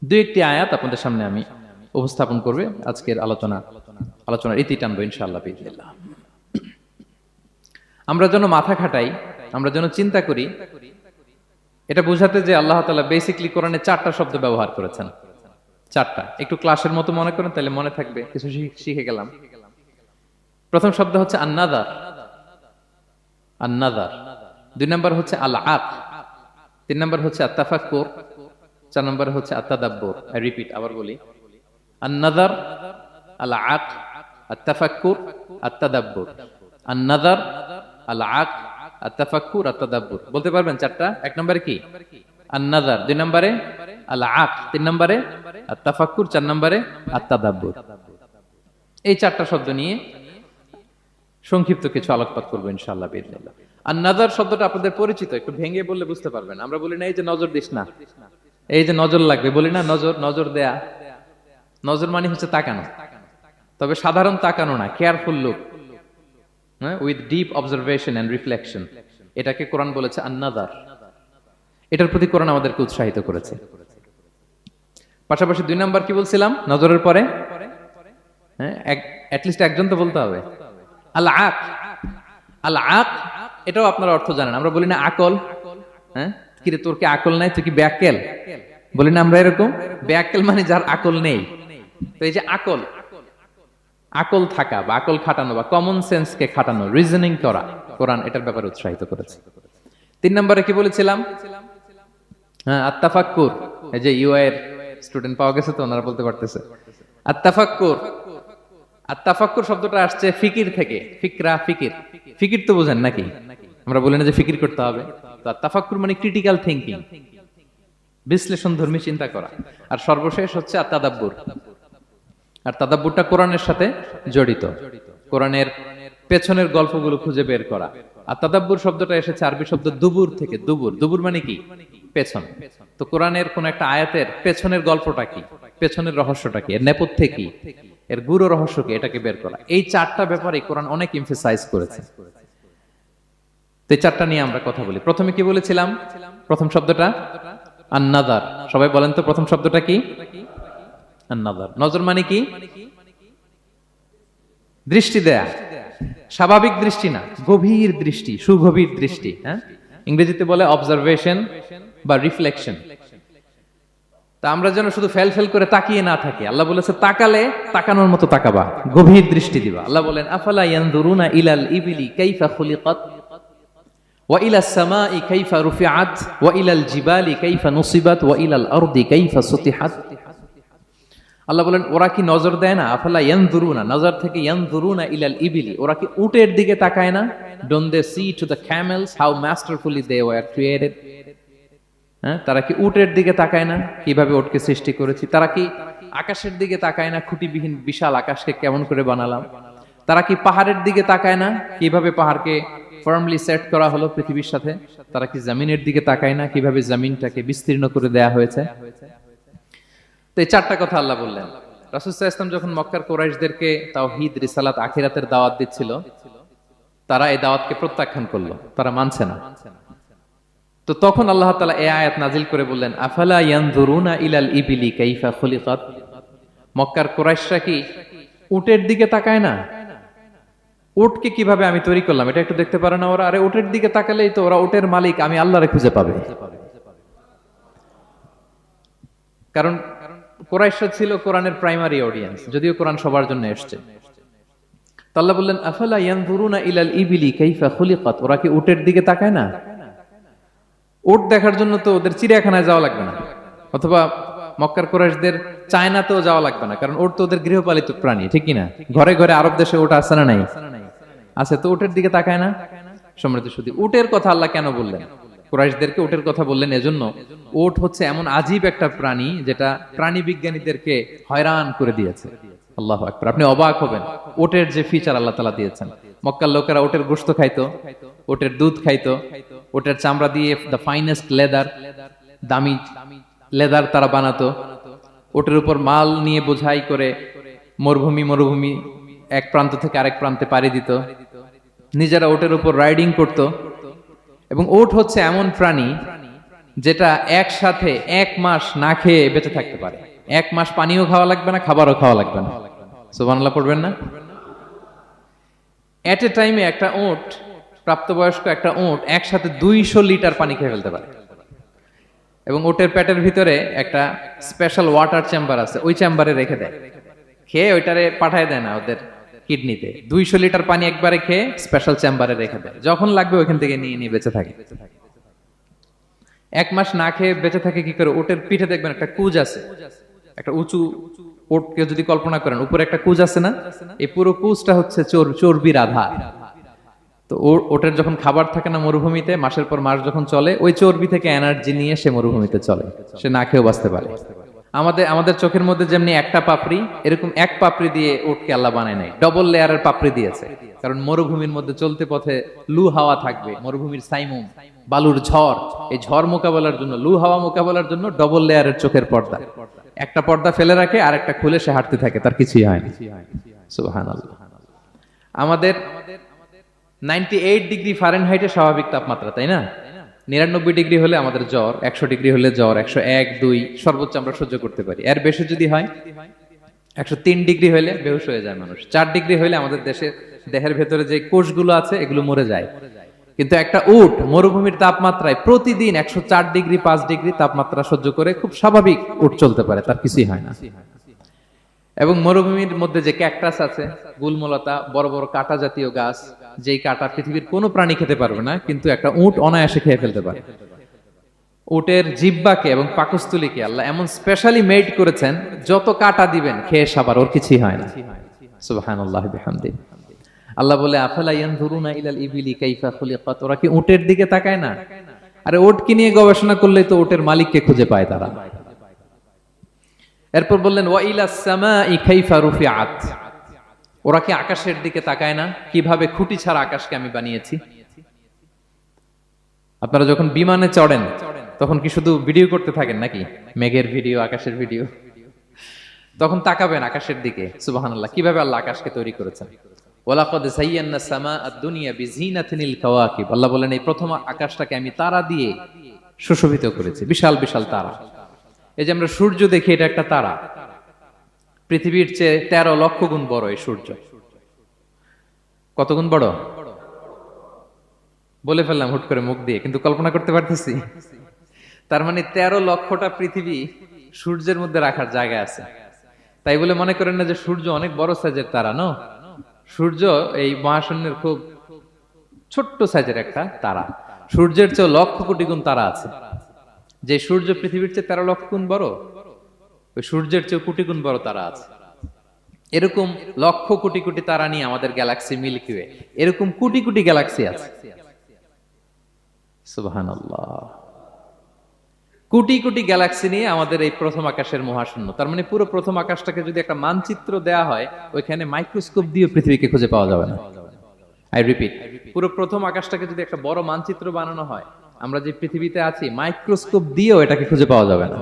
দুই একটি আয়াত আপনাদের সামনে আমি উপস্থাপন করবে আজকের আলোচনার ইতি টানবো ইনশাআল্লাহ বিইজনিল্লাহ। আমরা যেন মাথা খাটাই, আমরা যেন চিন্তা করি, এটা বোঝাতে যে আল্লাহ তাআলা বেসিক্যালি কোরআনে 4টা শব্দ ব্যবহার করেছেন। 4টা, একটু ক্লাসের মতো মনে করেন, তাহলে মনে থাকবে, কিছু শিখে গেলাম। প্রথম শব্দ হচ্ছে আন-নাযার, আন-নাযার। 2 নম্বর হচ্ছে আল-আক, 3 নম্বর হচ্ছে আত-তাফাক্কুর, 4 নম্বর হচ্ছে আত-তাদাব্বুর। আই রিপিট, আবার বলি, আন-নাযার, আল-আক, আত-তাফাক্কুর, আত-তাদাব্বুর। আন-নাযার, আল-আক, আত-তাফাক্কুর, আত-তাদাব্বুর। বলতে পারবেন 4টা? 1 নম্বরে কি? আন-নাযার, 2 নম্বরে আল-আক, 3 নম্বরে আত-তাফাক্কুর, 4 নম্বরে আত-তাদাব্বুর। এই 4টা শব্দ নিয়ে সংক্ষিপ্ত কিছু আলোকপাত করবো ইনশাআল্লাহ বিইজনিল্লাহ। আন-নাযার শব্দটা আপনাদের পরিচিত, একটু ভেঙে বললে বুঝতে পারবেন। আমরা বলি না এই যে নজর দিস না, এই যে নজর লাগবে, বলি না নজর, নজর দেয়া। নজর মানে হচ্ছে তাকানো, তবে সাধারণ তাকানো না, careful look, with deep observation and reflection. এটাকে কোরআন বলেছে আন-নাযার। এটার প্রতি কোরআন আমাদেরকে উৎসাহিত করেছে। পাশাপাশি 2 নাম্বার কি বলছিলাম নজরের পরে? অ্যাটলিস্ট একজন তো বলতে হবে। আল-আক, আল-আক, এটাও আপনারা অর্থ জানেন। আমরা বলি না আকল, কিরে তোর কি আকল নাই, তুই কি ব্যাককেল, বলি না আমরা এরকম? ব্যাককেল মানে যার আকল নেই। তো এই যে আকল, আকল থাকা বা আকল খাটানো বা কমন সেন্স কে খাটানো, রিজনিং করা, কোরআন এটার ব্যাপারে উৎসাহিত করেছে। 3 নম্বরে কি বলেছিলাম? আত-তাফাক্কুর। এই যে ইউআই এর স্টুডেন্ট পাওয়া গেছে তো, ওনারা বলতে পারতেছে আত-তাফাক্কুর। আত-তাফাক্কুর শব্দটা আসছে ফিকির থেকে। ফিকরা, ফিকির, ফিকির তো বোঝেন নাকি? আমরা বলি না যে ফিকির করতে হবে? তো আত-তাফাক্কুর মানে ক্রিটিক্যাল থিংকিং, বিশ্লেষণধর্মী চিন্তা করা। আর সর্বশেষ হচ্ছে আত-তাদাব্বুর। আর তাদাব্বুরটা কোরআনের সাথে জড়িত, কোরআনের পেছনের গল্পগুলো খুঁজে বের করা। আর তাদাব্বুর শব্দটা এসেছে আরবি শব্দ দুবুর থেকে। দুবুর, দুবুর মানে কি? পেছন। তো কোরআনের কোন একটা আয়াতের পেছনের গল্পটা কি, পেছনের রহস্যটা কি, এর নেপথ্যে কি, এর গুরু রহস্য কি, এটাকে বের করা। এই 4টা ব্যাপারে কোরআন অনেক এমফাসাইজ করেছে। তো এই 4টা নিয়ে আমরা কথা বলি। প্রথমে কি বলেছিলাম? প্রথম শব্দটা আন-নাযার। সবাই বলেন তো প্রথম শব্দটা কি? আন-নাযার। নজর মানে কি? দৃষ্টি দেয়া, স্বাভাবিক দৃষ্টি না, গভীর দৃষ্টি, সুগভীর দৃষ্টি। ইংরেজিতে বলে অবজারভেশন বা রিফ্লেকশন। তা আমরা যেন শুধু ফেল ফেল করে তাকিয়ে না থাকি। আল্লাহ বলেছে তাকালে তাকানোর মতো তাকাবা, গভীর দৃষ্টি দিবা। আল্লাহ বলেন আফালা ইয়ানজুরুনা ইলাল ইবিলি কাইফা খুলিকাত ওয়া ইলাস সামাই কাইফা রুফিআত ওয়া ইলাল জিবালি কাইফা নুসিবাত ওয়া ইলাল আরদি কাইফা সুতিহাত। আল্লাহ বলেন ওরা কি নজর দেয় না? আফালা ইয়ানজুরুনা, নজর থেকে ইয়ানজুরুনা ইলাল ইবিলি, ওরা কি উটের দিকে তাকায় না? Don't they see to the camels how masterfully they were created. তারা কি উটের দিকে তাকায় না, কিভাবে উটকে সৃষ্টি করেছি? তারা কি আকাশের দিকে তাকায় না, খুঁটিবিহীন বিশাল আকাশকে কেমন করে বানালাম? তারা কি পাহাড়ের দিকে তাকায় না, কিভাবে পাহাড়কে ফার্মলি সেট করা হলো পৃথিবীর সাথে? তারা কি জমিনের দিকে তাকায় না, কিভাবে জমিনটাকে বিস্তীর্ণ করে দেয়া হয়েছে? তো এই 4টা কথা আল্লাহ বললেন। রাসূল সাল্লাল্লাহু আলাইহি ওয়াসাল্লাম যখন মক্কার কুরাইশদেরকে তাওহীদ, রিসালাত, আখিরাতের দাওয়াত দিচ্ছিল, তারা এই দাওয়াতকে প্রত্যাখ্যান করলো, তারা মানছে না। তো তখন আল্লাহ তাআলা এই আয়াত নাজিল করে বললেন আফালা ইয়ানজুরুনা ইলাল ইবিলি কাইফা খুলিকাত। মক্কার কুরাইশরা কি উটের দিকে তাকায় না? উটকে কিভাবে আমি তৈরি করলাম এটা একটু দেখতে পারে না ওরা? আরে উটের দিকে তাকালেই তো ওরা উটের মালিক আমি আল্লাহরে খুঁজে পাবে। কারণ কুরাইশরা ছিল কোরআনের প্রাইমারি অডিয়েন্স, যদিও কোরআন সবার জন্য এসেছে। তো আল্লাহ বললেন আফালা ইয়ানজুরুনা ইলাল ইবিলি কাইফা খুলিকাত, ওরা কি উটের দিকে তাকায় না? উট দেখার জন্য তো ওদের চিড়িয়াখানায় যাওয়া লাগবে না, অথবা মক্কার কুরাইশদের চায়নাতেও যাওয়া লাগবে না, কারণ উট তো ওদের গৃহপালিত প্রাণী, ঠিক কি না? ঘরে ঘরে আরব দেশে উট আছে না নাই? আছে। তো উটের দিকে তাকায় না। সম্মানিত শুধু উটের কথা আল্লাহ কেন বললেন? কুরাইশদেরকে উটের কথা বললেন এজন্য, উট হচ্ছে এমন আজীব একটা প্রাণী যেটা প্রাণী বিজ্ঞানীদেরকে হয়রান করে দিয়েছে। আল্লাহু আকবার। আপনি অবাক হবেন উটের যে ফিচার আল্লাহ তাআলা দিয়েছেন। মক্কার লোকেরা উটের গোশত খাইতো, উটের দুধ খাইতো, উটের চামড়া দিয়ে দ্য ফাইনেস্ট লেদার, দামি লেদার তারা বানাতো। উটের উপর মাল নিয়ে বোঝাই করে মরুভূমি এক প্রান্ত থেকে আরেক প্রান্তে পাড়ি দিত, নিজেরা উটের উপর রাইডিং করত। এবং উট হচ্ছে এমন প্রাণী যেটা একসাথে 1 মাস না খেয়ে বেঁচে থাকতে পারে। 1 মাস পানিও খাওয়া লাগবে না, খাবারও খাওয়া লাগবে না। সুবহানাল্লাহ পড়বেন না? এট এ টাইমে একটা উট, প্রাপ্তবয়স্ক একটা উট একসাথে 200 লিটার পানি খেয়ে ফেলতে পারে। এবং উটের পেটের ভিতরে একটা স্পেশাল ওয়াটার চেম্বার আছে, ওই চেম্বারে রেখে দেয়। খেয়ে ওইটারে পাঠায় দেয় না ওদের কিডনিতে। 200 লিটার পানি একবারে খেয়ে স্পেশাল চেম্বারে রেখে দেয়, যখন লাগবে ওইখান থেকে নিয়ে নিয়ে বেঁচে থাকে। 1 মাস না খেয়ে বেঁচে থাকে কি করে? উটের পিঠে দেখবেন একটা কুজ আছে, একটা উঁচু উটকে যদি কল্পনা করেন, উপরে একটা কুজ আছে না, এই পুরো কুজটা হচ্ছে চর্বির আধার। তো ওটার যখন খাবার থাকে না মরুভূমিতে, মাসের পর মাস যখন চলে, ওই চর্বি থেকে এনার্জি নিয়ে সে মরুভূমিতে চলে, সে না খেয়েও বাঁচতে পারে। আমাদের চোখের মধ্যে যেমনি একটা পাপড়ি, এরকম এক পাপড়ি দিয়ে উটকে আল্লাহ বানায় নাই, ডবল লেয়ারের পাপড়ি দিয়েছে। কারণ মরুভূমির মধ্যে চলতে পথে লু হাওয়া থাকবে, মরুভূমির সাইমুম, বালুর ঝড়, এই ঝড় মোকাবেলার জন্য, লু হাওয়া মোকাবেলার জন্য ডবল লেয়ারের চোখের পর্দা। একটা পর্দা ফেলে রাখে আর একটা খুলে সে হাঁটতে থাকে, তার কিছুই হয় না। সুবহানাল্লাহ। আমাদের 98 ডিগ্রি ফারেনহাইটের স্বাভাবিক তাপমাত্রা, তাই না? 99 ডিগ্রি হলে আমাদের জ্বর, 100 ডিগ্রি হলে জ্বর, 101, 2 সর্বোচ্চ আমরা সহ্য করতে পারি। এর বেশি যদি হয়, 103 ডিগ্রি হলে বেহুশ হয়ে যায় মানুষ। 4 ডিগ্রি হলে আমাদের দেহের ভেতরে যে কোষগুলো আছে এগুলো মরে যায়। কিন্তু একটা উট মরুভূমির তাপমাত্রায় প্রতিদিন 104 ডিগ্রি 5 ডিগ্রি তাপমাত্রা সহ্য করে খুব স্বাভাবিক উট চলতে পারে, তার কিছুই হয় না। এবং মরুভূমির মধ্যে যে ক্যাকটাস আছে, গুলমলতা, বড় বড় কাঁটা জাতীয় গাছ, যেই কাঁটা পৃথিবীর কোনো প্রাণী খেতে পারবে না, কিন্তু একটা উট অনায়াসে খেয়ে ফেলতে পারে। উটের জিহ্বাকে এবং পাকস্থলীকে আল্লাহ এমন স্পেশালি মেড করেছেন, যত কাঁটা দিবেন খেয়ে সাবার, ওর কিছুই হয় না। সুবহানাল্লাহি বিহামদি। আল্লাহ বলে, আফালা ইয়ানজুরুনা ইলাল ইবিলি কাইফা খুলিকাত, ওরা কি উটের দিকে তাকায় না? আরে উটকে নিয়ে গবেষণা করলেই তো উটের মালিককে খুঁজে পায় তারা। এরপর বললেন, ওয়া ইলাস সামাই কাইফা রুফিআত, ওরা কি আকাশের দিকে তাকায় না? কিভাবে খুঁটি ছাড়া আকাশকে আমি বানিয়েছি। আপনারা যখন বিমানে চড়েন তখন কি শুধু ভিডিও করতে থাকেন নাকি? মেঘের ভিডিও, আকাশের ভিডিও, তখন তাকাবেন আকাশের দিকে। সুবহানাল্লাহ, কিভাবে আল্লাহ আকাশকে তৈরি করেছেন। ওয়ালাকাদ যায়্যানা সামা আদ-দুনিয়া বিজিনাতিল কাওয়াকিব, আল্লাহ বলেন এই প্রথম আকাশটাকে আমি তারা দিয়ে সুশোভিত করেছি, বিশাল বিশাল তারা। এই যে আমরা সূর্য দেখি, এটা একটা তারা, পৃথিবীর চেয়ে 13 লক্ষ গুণ বড় এই সূর্য। কত গুণ বড় বলে ফেললাম হুট করে মুখ দিয়ে, কিন্তু কল্পনা করতে পারতেছি। তার মানে 13 লক্ষটা পৃথিবী সূর্যের মধ্যে রাখার জায়গা আছে। তাই বলে মনে করেন না যে সূর্য অনেক বড় সাইজের তারা, নো। সূর্য এই মহাশূন্যের খুব ছোট্ট সাইজের একটা তারা। সূর্যের চেয়ে লক্ষ কোটি গুণ তারা আছে। যে সূর্য পৃথিবীর চেয়ে 13 লক্ষ গুণ বড়, ওই সূর্যের চেয়ে কোটি গুণ বড় তারা আছে। এরকম লক্ষ কোটি কোটি তারা নিয়ে আমাদের গ্যালাক্সি মিল্কি ওয়ে, এরকম কোটি কোটি গ্যালাক্সি আছে। সুবহানাল্লাহ, কোটি কোটি গ্যালাক্সি নিয়ে আমাদের এই প্রথম আকাশের মহাশূন্য। তার মানে পুরো প্রথম আকাশটাকে যদি একটা মানচিত্র দেয়া হয়, ওইখানে মাইক্রোস্কোপ দিয়ে পৃথিবীকে খুঁজে পাওয়া যাবে না। আই রিপিট, পুরো প্রথম আকাশটাকে যদি একটা বড় মানচিত্র বানানো হয়, আমরা যে পৃথিবীতে আছি, মাইক্রোস্কোপ দিয়েও এটাকে খুঁজে পাওয়া যাবে না।